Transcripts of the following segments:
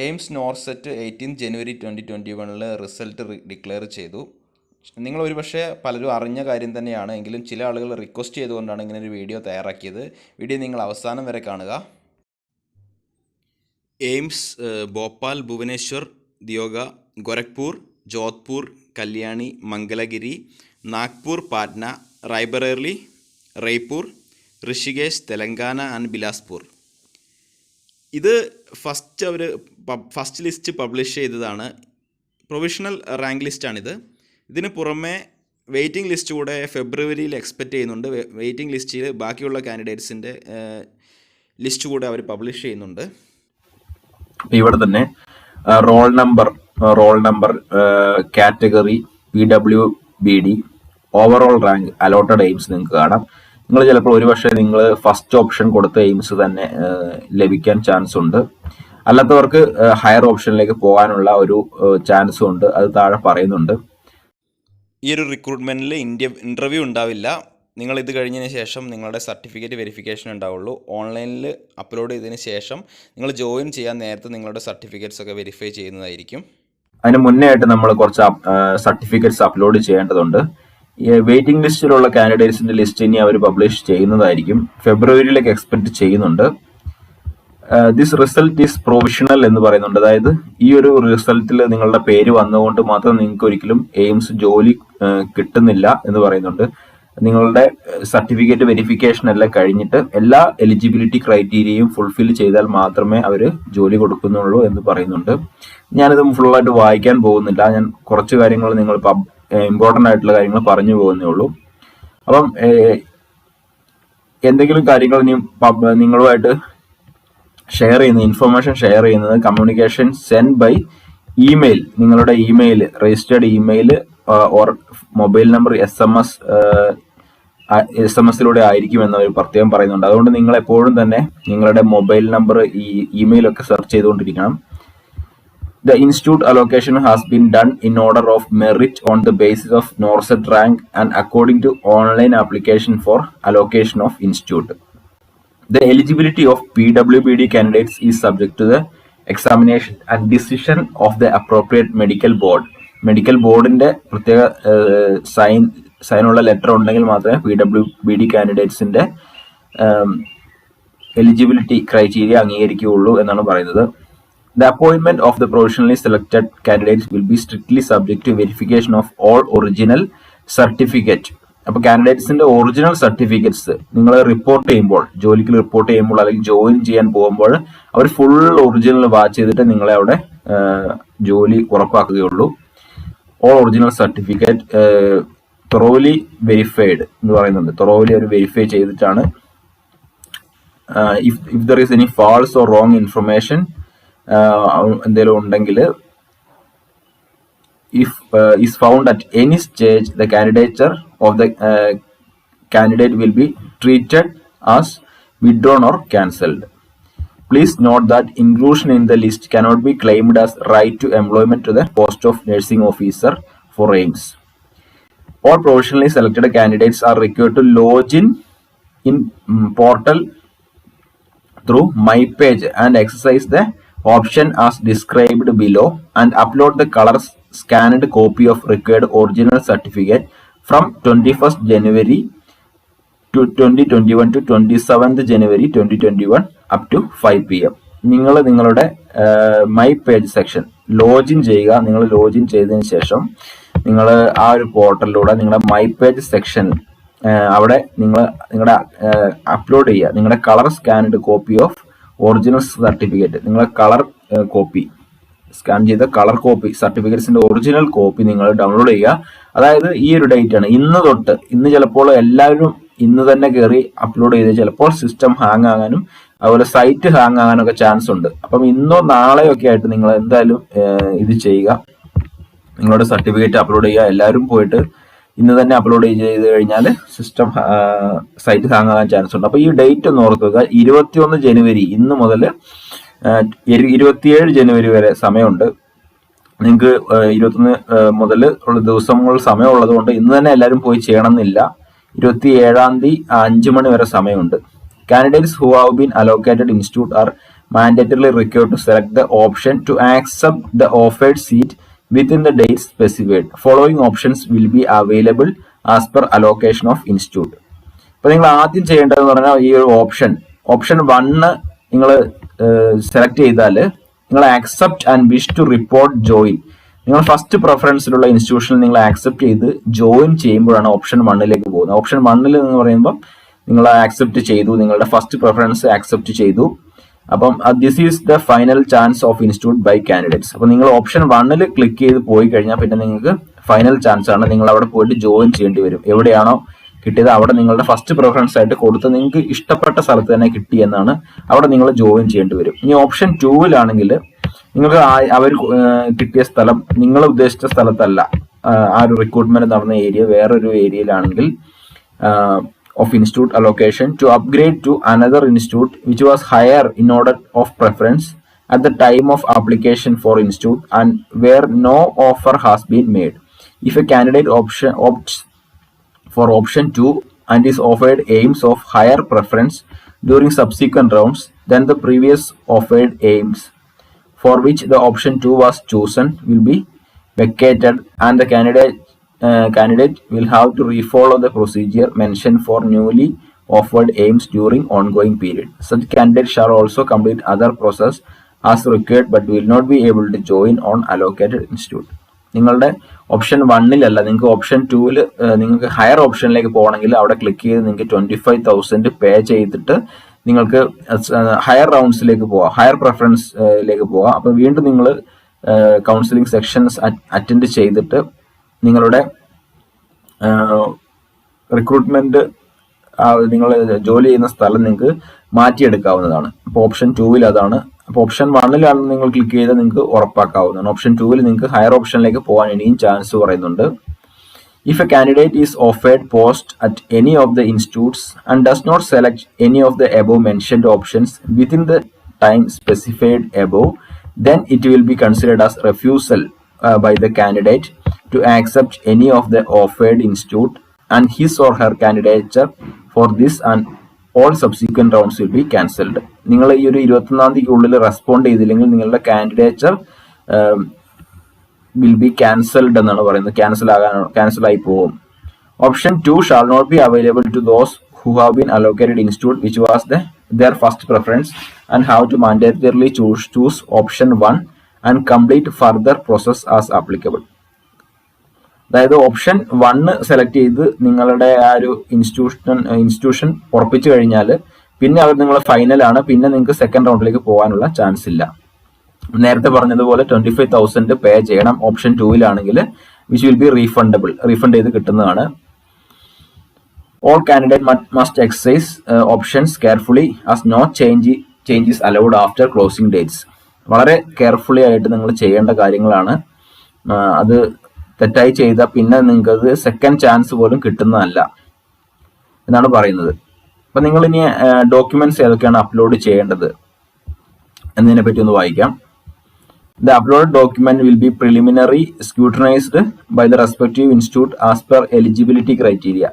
AIIMS NORCET 18 ജനുവരി 2021 result declare ചെയ്തു. നിങ്ങൾ ഒരുപക്ഷെ പലരും അറിഞ്ഞ കാര്യം തന്നെയാണ്, എങ്കിലും ചില ആളുകൾ റിക്വസ്റ്റ് ചെയ്തുകൊണ്ടാണ് ഇങ്ങനെ ഒരു വീഡിയോ തയ്യാറാക്കിയത്. വീഡിയോ നിങ്ങൾ അവസാനം വരെ കാണുക. എയിംസ് ഭോപ്പാൽ, ഭുവനേശ്വർ, ദിയോഗ, ഗോരഖ്പൂർ, ജോധ്പൂർ, കല്യാണി, മംഗലഗിരി, നാഗ്പൂർ, പാറ്റ്ന, റായ്ബറേലി, റയ്പൂർ, ഋഷികേശ്, തെലങ്കാന ആൻഡ് ബിലാസ്പൂർ. ഇത് ഫസ്റ്റ് ലിസ്റ്റ് പബ്ലിഷ് ചെയ്തതാണ്. പ്രൊവിഷണൽ റാങ്ക് ലിസ്റ്റാണിത്. ഇതിന് പുറമെ വെയിറ്റിംഗ് ലിസ്റ്റ് കൂടെ ഫെബ്രുവരിയിൽ എക്സ്പെക്റ്റ് ചെയ്യുന്നുണ്ട്. വെയിറ്റിംഗ് ലിസ്റ്റിൽ ബാക്കിയുള്ള കാൻഡിഡേറ്റ്സിൻ്റെ ലിസ്റ്റ് കൂടെ അവർ പബ്ലിഷ് ചെയ്യുന്നുണ്ട്. ഇവിടെ തന്നെ roll number category, PWBD, overall rank, allotted AIIMS നിങ്ങൾക്ക് കാണാം. നിങ്ങൾ ചിലപ്പോൾ ഒരുപക്ഷെ നിങ്ങൾ ഫസ്റ്റ് ഓപ്ഷൻ കൊടുത്ത എയിംസ് തന്നെ ലഭിക്കാൻ ചാൻസ് ഉണ്ട്. അല്ലാത്തവർക്ക് ഹയർ ഓപ്ഷനിലേക്ക് പോകാനുള്ള ഒരു ചാൻസും ഉണ്ട്. അത് താഴെ പറയുന്നുണ്ട്. ഈ ഒരു റിക്രൂട്ട്മെൻറ്റിൽ ഇൻ്റർവ്യൂ ഉണ്ടാവില്ല. നിങ്ങൾ ഇത് കഴിഞ്ഞതിന് ശേഷം നിങ്ങളുടെ സർട്ടിഫിക്കറ്റ് വെരിഫിക്കേഷൻ ഉണ്ടാവുള്ളൂ. ഓൺലൈനിൽ അപ്ലോഡ് ചെയ്തതിന് ശേഷം നിങ്ങൾ ജോയിൻ ചെയ്യാൻ നേരത്തെ നിങ്ങളുടെ സർട്ടിഫിക്കറ്റ്സ് ഒക്കെ വെരിഫൈ ചെയ്യുന്നതായിരിക്കും. അതിന് മുന്നേ ആയിട്ട് നമ്മൾ കുറച്ച് സർട്ടിഫിക്കറ്റ്സ് അപ്ലോഡ് ചെയ്യേണ്ടതുണ്ട്. വെയിറ്റിംഗ് ലിസ്റ്റിലുള്ള കാൻഡിഡേറ്റ്സിന്റെ ലിസ്റ്റ് ഇനി അവർ പബ്ലിഷ് ചെയ്യുന്നതായിരിക്കും. ഫെബ്രുവരിയിലേക്ക് എക്സ്പെക്ട് ചെയ്യുന്നുണ്ട്. ദിസ് റിസൾട്ട് ഈസ് പ്രൊവിഷണൽ എന്ന് പറയുന്നുണ്ട്. അതായത് ഈ ഒരു റിസൾട്ടിൽ നിങ്ങളുടെ പേര് വന്നുകൊണ്ട് മാത്രം നിങ്ങൾക്ക് ഒരിക്കലും എയിംസ് ജോലി കിട്ടുന്നില്ല എന്ന് പറയുന്നുണ്ട്. നിങ്ങളുടെ സർട്ടിഫിക്കറ്റ് വെരിഫിക്കേഷൻ എല്ലാം കഴിഞ്ഞിട്ട് എല്ലാ എലിജിബിലിറ്റി ക്രൈറ്റീരിയയും ഫുൾഫിൽ ചെയ്താൽ മാത്രമേ അവർ ജോലി കൊടുക്കുന്നുള്ളൂ എന്ന് പറയുന്നുണ്ട്. ഞാനിത് ഫുള്ളായിട്ട് വായിക്കാൻ പോകുന്നില്ല. ഞാൻ കുറച്ച് കാര്യങ്ങൾ നിങ്ങൾ ഇമ്പോർട്ടൻ്റ് ആയിട്ടുള്ള കാര്യങ്ങൾ പറഞ്ഞു പോകുന്നേ ഉള്ളൂ. അപ്പം എന്തെങ്കിലും കാര്യങ്ങൾ ഇനി നിങ്ങളുമായിട്ട് ഷെയർ ചെയ്യുന്ന ഇൻഫർമേഷൻ ഷെയർ ചെയ്യുന്നത് കമ്മ്യൂണിക്കേഷൻ സെൻഡ് ബൈ ഇമെയിൽ, നിങ്ങളുടെ email, registered email or mobile number SMS-ലൂടെ ആയിരിക്കും എന്ന് അവർ പ്രത്യേകം പറയുന്നുണ്ട്. അതുകൊണ്ട് നിങ്ങൾ എപ്പോഴും തന്നെ നിങ്ങളുടെ മൊബൈൽ നമ്പർ, ഈ ഇമെയിലൊക്കെ സെർച്ച് ചെയ്തുകൊണ്ടിരിക്കണം. The institute allocation has been done in order of merit on the basis of NORCET rank and according to online application for allocation of institute. The eligibility of PWBD candidates is subject to the examination and decision of the appropriate medical board. Medical ബോർഡിന്റെ പ്രത്യേക സൈനുള്ള letter ഉണ്ടെങ്കിൽ മാത്രമേ PWBD കാൻഡിഡേറ്റ്സിന്റെ eligibility criteria അംഗീകരിക്കുകയുള്ളൂ എന്നാണ് പറയുന്നത്. The appointment of the provisionally selected candidates will be strictly subject to verification of all original certificate. അപ്പോൾ കാൻഡിഡേറ്റ്സിന്റെ original certificates നിങ്ങൾ report ചെയ്യുമ്പോൾ, ജോലിക്ക് റിപ്പോർട്ട് ചെയ്യുമ്പോൾ അല്ലെങ്കിൽ ജോയിൻ ചെയ്യാൻ പോകുമ്പോൾ അവർ ഫുൾ ഒറിജിനൽ വാച്ച് ചെയ്തിട്ട് നിങ്ങളെ അവിടെ ജോലി ഉറപ്പാക്കുകയുള്ളൂ. All original certificate thoroughly verified എന്ന് പറയുന്നുണ്ട്. thoroughly അവർ വെരിഫൈ ചെയ്തിട്ടാണ്. if there is any false or wrong information എന്തെങ്കിലും ഉണ്ടെങ്കിൽ if is found at any stage, the candidature of the candidate will be treated as withdrawn or cancelled. Please note that inclusion in the list cannot be claimed as right to employment to the post of nursing officer for AIMS. All provisionally selected candidates are required to log in portal through my page and exercise the option as described below and upload the color scanned copy of required original certificate from 21st January 2021 to 27th January 2021 up to 5 PM. നിങ്ങൾ നിങ്ങളുടെ my page section login ചെയ്യുക. നിങ്ങൾ login ചെയ്തതിന് ശേഷം നിങ്ങൾ ആ ഒരു പോർട്ടലിലൂടെ നിങ്ങളുടെ മൈ പേജ് സെക്ഷൻ അവിടെ നിങ്ങളുടെ അപ്ലോഡ് ചെയ്യുക. നിങ്ങളുടെ colour scanned copy of original certificate, നിങ്ങളുടെ കളർ കോപ്പി, സ്കാൻ ചെയ്ത കളർ കോപ്പി സർട്ടിഫിക്കറ്റ്സിന്റെ ഒറിജിനൽ കോപ്പി നിങ്ങൾ ഡൗൺലോഡ് ചെയ്യുക. അതായത് ഈ ഒരു ഡേറ്റ് ആണ്, ഇന്ന് തൊട്ട്. ഇന്ന് ചിലപ്പോൾ എല്ലാവരും ഇന്ന് തന്നെ കയറി അപ്ലോഡ് ചെയ്ത് ചിലപ്പോൾ സിസ്റ്റം ഹാങ് ആകാനും അതുപോലെ സൈറ്റ് ഹാങ് ആകാനൊക്കെ ചാൻസ് ഉണ്ട്. അപ്പം ഇന്നോ നാളെയോ ഒക്കെ ആയിട്ട് നിങ്ങൾ എന്തായാലും ഇത് ചെയ്യുക. നിങ്ങളുടെ സർട്ടിഫിക്കറ്റ് അപ്ലോഡ് ചെയ്യുക. എല്ലാവരും പോയിട്ട് ഇന്ന് തന്നെ അപ്ലോഡ് ചെയ്ത് കഴിഞ്ഞാൽ സിസ്റ്റം സൈറ്റ് ഹാങ് ആകാൻ ചാൻസ് ഉണ്ട്. അപ്പോൾ ഈ ഡേറ്റ് ഒന്ന് ഓർക്കുക. 21 ജനുവരി ഇന്ന് മുതൽ 27 ജനുവരി വരെ സമയമുണ്ട്. നിങ്ങൾക്ക് 21 മുതൽ ഉള്ള ദിവസങ്ങൾ സമയമുള്ളത് കൊണ്ട് ഇന്ന് തന്നെ എല്ലാവരും പോയി ചെയ്യണമെന്നില്ല. 27-ാം തീയതി 5 മണി വരെ സമയമുണ്ട്. Candidates who have been allocated institute are mandatorily required to select the option to accept the offered seat within the dates specified. Following options will be available as per allocation of institute. അപ്പോൾ നിങ്ങൾ ആദ്യം ചെയ്യേണ്ടതെന്ന് പറഞ്ഞാൽ ഈ ഒരു option 1 നിങ്ങൾ select ചെയ്താൽ നിങ്ങൾ accept and wish to report join, നിങ്ങൾ ഫസ്റ്റ് പ്രിഫറൻസിലുള്ള ഇൻസ്റ്റിറ്റ്യൂഷനിൽ നിങ്ങൾ ആക്സെപ്റ്റ് ചെയ്ത് ജോയിൻ ചെയ്യുമ്പോഴാണ് ഓപ്ഷൻ 1ലേക്ക് പോകുന്നത്. ഓപ്ഷൻ 1 എന്ന് പറയുമ്പോൾ നിങ്ങൾ ആക്സെപ്റ്റ് ചെയ്തു, നിങ്ങളുടെ ഫസ്റ്റ് പ്രിഫറൻസ് ആക്സെപ്റ്റ് ചെയ്തു. അപ്പം this is the final chance of institute by candidates. അപ്പം നിങ്ങൾ ഓപ്ഷൻ 1 ക്ലിക്ക് ചെയ്ത് പോയി കഴിഞ്ഞാൽ പിന്നെ നിങ്ങൾക്ക് ഫൈനൽ ചാൻസ് ആണ്, നിങ്ങൾ അവിടെ പോയിട്ട് ജോയിൻ ചെയ്യേണ്ടി വരും. എവിടെയാണോ കിട്ടിയത് അവിടെ നിങ്ങളുടെ ഫസ്റ്റ് പ്രിഫറൻസ് ആയിട്ട് കൊടുത്ത് നിങ്ങൾക്ക് ഇഷ്ടപ്പെട്ട സ്ഥലത്ത് തന്നെ കിട്ടി എന്നാണ് അവിടെ നിങ്ങൾ ജോയിൻ ചെയ്യേണ്ടി വരും. ഇനി ഓപ്ഷൻ 2 നിങ്ങൾക്ക് അവർ കിട്ടിയ സ്ഥലം നിങ്ങൾ ഉദ്ദേശിച്ച സ്ഥലത്തല്ല, ആ ഒരു റിക്രൂട്ട്മെന്റ് നടന്ന ഏരിയ വേറൊരു ഏരിയയിലാണെങ്കിൽ of institute allocation to upgrade to another institute which was higher in order of preference at the time of application for institute and where no offer has been made. If a candidate opts for option 2 and is offered aims of higher preference during subsequent rounds than the previous offered aims for which the option 2 was chosen will be vacated and the candidate will have to refollow the procedure mentioned for newly offered aims during ongoing period. Such candidate shall also complete other process as required but will not be able to join on allocated institute. നിങ്ങളുടെ option 1 നിങ്ങൾക്ക് option 2 നിങ്ങൾക്ക് higher ഓപ്ഷനിലേക്ക് പോകണമെങ്കിൽ അവിടെ click ചെയ്ത് നിങ്ങൾക്ക് 25,000 പേ ചെയ്തിട്ട് നിങ്ങൾക്ക് higher റൗണ്ട്സിലേക്ക് പോവാം, ഹയർ പ്രിഫറൻസിലേക്ക് പോവാം. അപ്പോൾ വീണ്ടും നിങ്ങൾ കൗൺസിലിംഗ് സെക്ഷൻസ് അറ്റൻഡ് ചെയ്തിട്ട് നിങ്ങളുടെ റിക്രൂട്ട്മെന്റ് നിങ്ങൾ ജോലി ചെയ്യുന്ന സ്ഥലം നിങ്ങൾക്ക് മാറ്റിയെടുക്കാവുന്നതാണ്. അപ്പോൾ ഓപ്ഷൻ 2 അതാണ്. അപ്പോൾ ഓപ്ഷൻ 1 നിങ്ങൾ ക്ലിക്ക് ചെയ്താൽ നിങ്ങൾക്ക് ഉറപ്പാക്കാവുന്നതാണ്. ഓപ്ഷൻ 2 നിങ്ങൾക്ക് ഹയർ ഓപ്ഷനിലേക്ക് പോകാൻ ഇനിയും ചാൻസ് പറയുന്നുണ്ട്. If a candidate is offered post at any of the institutes and does not select any of the above mentioned options within the time specified above, then it will be considered as refusal by the candidate to accept any of the offered institute and his or her candidature for this and all subsequent rounds will be cancelled. നിങ്ങൾ ഈ ഒരു 21-ാം തീയതിക്കുള്ളിൽ respond ചെയ്തില്ലെങ്കിൽ നിങ്ങളുടെ candidature will be cancelled എന്നാണ് പറയുന്നത്. Cancel ആയി പോകും. Option 2 shall not be available to those who have been allocated institute which was their first preference and have to mandatorily choose option 1 and complete further process as applicable. അതായത് option 1 select ചെയ്ത് നിങ്ങളുടെ ആ ഒരു institution ഉറപ്പിച്ചു കഴിഞ്ഞാൽ പിന്നെ അവർ നിങ്ങളെ ഫൈനലാണ്, പിന്നെ നിങ്ങൾക്ക് സെക്കൻഡ് റൗണ്ടിലേക്ക് പോകാനുള്ള ചാൻസ് ഇല്ല. നേരത്തെ പറഞ്ഞതുപോലെ 25,000 പേ ചെയ്യണം option 2 which will be refund ചെയ്ത് കിട്ടുന്നതാണ്. All candidate must exercise options carefully as no changes allowed after closing dates. വളരെ കെയർഫുള്ളി ആയിട്ട് നിങ്ങൾ ചെയ്യേണ്ട കാര്യങ്ങളാണ്. അത് തെറ്റായി ചെയ്താൽ പിന്നെ നിങ്ങൾക്ക് സെക്കൻഡ് ചാൻസ് പോലും കിട്ടുന്നതല്ല എന്നാണ് പറയുന്നത്. അപ്പം നിങ്ങൾ ഇനി ഡോക്യുമെന്റ്സ് ഏതൊക്കെയാണ് അപ്ലോഡ് ചെയ്യേണ്ടത് എന്നതിനെ പറ്റി ഒന്ന് വായിക്കാം. The uploaded document will be preliminary scrutinized by the respective institute as per eligibility criteria.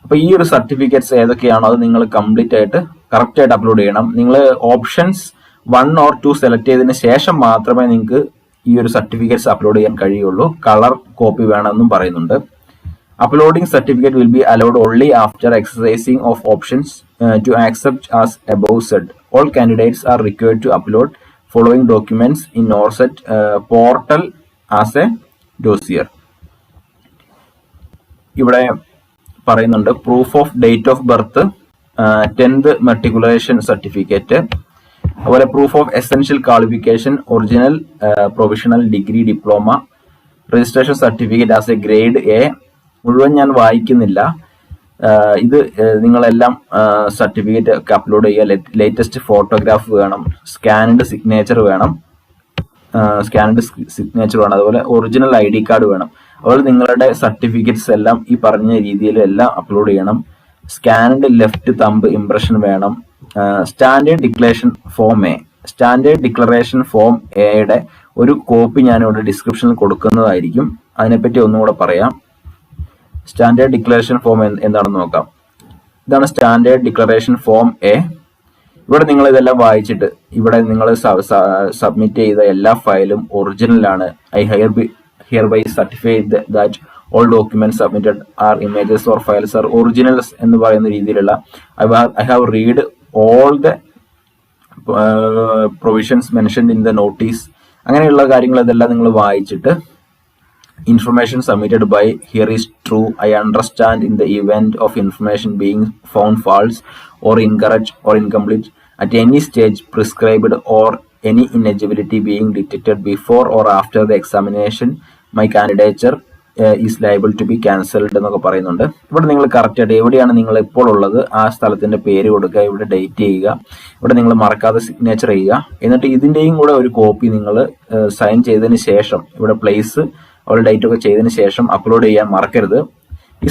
അപ്പോൾ ഈ ഒരു സർട്ടിഫിക്കറ്റ്സ് ഏതൊക്കെയാണോ അത് നിങ്ങൾ കംപ്ലീറ്റ് ആയിട്ട് കറക്റ്റ് ആയിട്ട് അപ്ലോഡ് ചെയ്യണം. നിങ്ങൾ ഓപ്ഷൻസ് 1 or 2 സെലക്ട് ചെയ്തതിന് ശേഷം മാത്രമേ നിങ്ങൾക്ക് ഈ ഒരു സർട്ടിഫിക്കറ്റ്സ് അപ്ലോഡ് ചെയ്യാൻ കഴിയുള്ളൂ. കളർ കോപ്പി വേണമെന്നും പറയുന്നുണ്ട്. Uploading certificate will be allowed only after exercising of options to accept as above said. All candidates are required to upload following documents in ORCET portal as a dossier. ഇവിടെ പറയുന്നുണ്ട് proof of date of birth, 10th matriculation certificate, അതുപോലെ proof of essential qualification, original provisional degree diploma, registration certificate as a grade A. മുഴുവൻ ഞാൻ വായിക്കുന്നില്ല. ഇത് നിങ്ങളെല്ലാം certificate ഒക്കെ upload ചെയ്യുക. ലേറ്റസ്റ്റ് ഫോട്ടോഗ്രാഫ് വേണം, സ്കാൻഡ് സിഗ്നേച്ചർ വേണം, അതുപോലെ ഒറിജിനൽ ID കാർഡ് വേണം. അതുപോലെ നിങ്ങളുടെ സർട്ടിഫിക്കറ്റ്സ് എല്ലാം ഈ പറഞ്ഞ രീതിയിൽ എല്ലാം അപ്ലോഡ് ചെയ്യണം. സ്കാൻഡ് ലെഫ്റ്റ് തമ്പ് ഇംപ്രഷൻ വേണം. സ്റ്റാൻഡേർഡ് ഡിക്ലറേഷൻ ഫോം എയുടെ ഒരു കോപ്പി ഞാനിവിടെ ഡിസ്ക്രിപ്ഷനിൽ കൊടുക്കുന്നതായിരിക്കും. അതിനെപ്പറ്റി ഒന്നുകൂടെ പറയാം. സ്റ്റാൻഡേർഡ് ഡിക്ലറേഷൻ ഫോം എന്താണെന്ന് നോക്കാം. ഇതാണ് സ്റ്റാൻഡേർഡ് ഡിക്ലറേഷൻ ഫോം എ. ഇവിടെ നിങ്ങൾ ഇതെല്ലാം വായിച്ചിട്ട് ഇവിടെ നിങ്ങൾ സബ്മിറ്റ് ചെയ്ത എല്ലാ ഫയലും ഒറിജിനലാണ്. I hereby certify that all documents submitted are images or files are originals എന്ന് പറയുന്ന രീതിയിലുള്ള I have read all the provisions mentioned in the notice. അങ്ങനെയുള്ള കാര്യങ്ങൾ ഇതെല്ലാം നിങ്ങൾ വായിച്ചിട്ട് information submitted by here is true. I understand in the event of information being found false or incorrect or incomplete at any stage prescribed or any ineligibility being detected before or after the examination, my candidature is liable to be cancelled എന്നൊക്കെ പറയുന്നുണ്ട്. ഇവിടെ നിങ്ങൾ correct ആയിട്ട് എവിടെയാണ് നിങ്ങൾ ഇപ്പോൾ ഉള്ളത് ആ സ്ഥലത്തിന്റെ പേര് കൊടുക്കുക, ഇവിടെ ഡേറ്റ് ചെയ്യുക, ഇവിടെ നിങ്ങൾ മറക്കാതെ സിഗ്നേച്ചർ ചെയ്യുക. എന്നിട്ട് ഇതിന്റെയും കൂടെ ഒരു കോപ്പി നിങ്ങൾ സൈൻ ചെയ്തതിന് ശേഷം ഇവിടെ പ്ലേസ് അവരുടെ ഡേറ്റ് ഒക്കെ ചെയ്തതിന് ശേഷം അപ്ലോഡ് ചെയ്യാൻ മറക്കരുത്. ഈ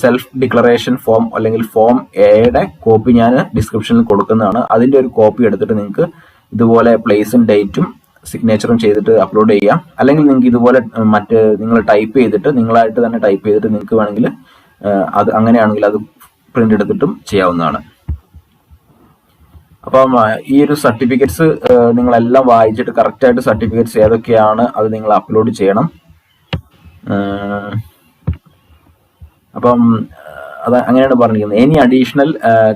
സെൽഫ് ഡിക്ലറേഷൻ ഫോം അല്ലെങ്കിൽ ഫോം എയുടെ കോപ്പി ഞാൻ ഡിസ്ക്രിപ്ഷനിൽ കൊടുക്കുന്നതാണ്. അതിന്റെ ഒരു കോപ്പി എടുത്തിട്ട് നിങ്ങൾക്ക് ഇതുപോലെ പ്ലേസും ഡേറ്റും സിഗ്നേച്ചറും ചെയ്തിട്ട് അപ്ലോഡ് ചെയ്യാം. അല്ലെങ്കിൽ നിങ്ങൾക്ക് ഇതുപോലെ നിങ്ങൾ ടൈപ്പ് ചെയ്തിട്ട് നിങ്ങളായിട്ട് തന്നെ ടൈപ്പ് ചെയ്തിട്ട് നിങ്ങൾക്ക് വേണമെങ്കിൽ അത് അങ്ങനെയാണെങ്കിൽ അത് പ്രിന്റ് എടുത്തിട്ടും ചെയ്യാവുന്നതാണ്. അപ്പം ഈ ഒരു സർട്ടിഫിക്കറ്റ്സ് നിങ്ങളെല്ലാം വായിച്ചിട്ട് കറക്റ്റായിട്ട് സർട്ടിഫിക്കറ്റ്സ് ഏതൊക്കെയാണ് അത് നിങ്ങൾ അപ്ലോഡ് ചെയ്യണം. അപ്പം അത് അങ്ങനെയാണ് പറഞ്ഞിരിക്കുന്നത്. Any additional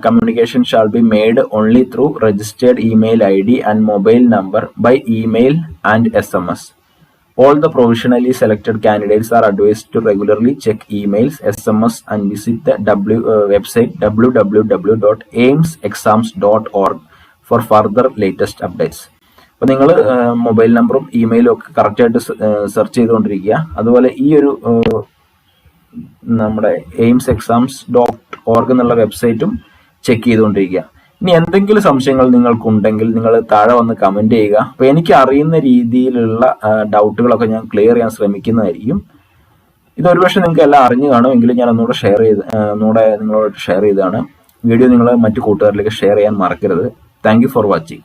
communication shall be made only through registered email ID and mobile number by email and SMS. All the provisionally selected candidates are advised to regularly check emails, SMS and visit the website www.aimsexams.org for further latest updates. അപ്പോൾ നിങ്ങൾ mobile നമ്പറും ഇമെയിലും ഒക്കെ കറക്റ്റായിട്ട് search ചെയ്തുകൊണ്ടിരിക്കുക. അതുപോലെ ഈ ഒരു നമ്മുടെ aimsexams.org എന്നുള്ള വെബ്സൈറ്റും ചെക്ക് ചെയ്തുകൊണ്ടിരിക്കുക. ഇനി എന്തെങ്കിലും സംശയങ്ങൾ നിങ്ങൾക്കുണ്ടെങ്കിൽ നിങ്ങൾ താഴെ വന്ന് കമന്റ് ചെയ്യുക. അപ്പോൾ എനിക്ക് അറിയുന്ന രീതിയിലുള്ള ഡൗട്ടുകളൊക്കെ ഞാൻ ക്ലിയർ ചെയ്യാൻ ശ്രമിക്കുന്നതായിരിക്കും. ഇത് ഒരുപക്ഷെ നിങ്ങൾക്ക് എല്ലാം അറിഞ്ഞു കാണും, എങ്കിലും ഞാൻ ഒന്നുകൂടെ നിങ്ങളോട് ഷെയർ ചെയ്തതാണ്. വീഡിയോ നിങ്ങൾ മറ്റു കൂട്ടുകാരിലേക്ക് ഷെയർ ചെയ്യാൻ മറക്കരുത്. Thank you for watching.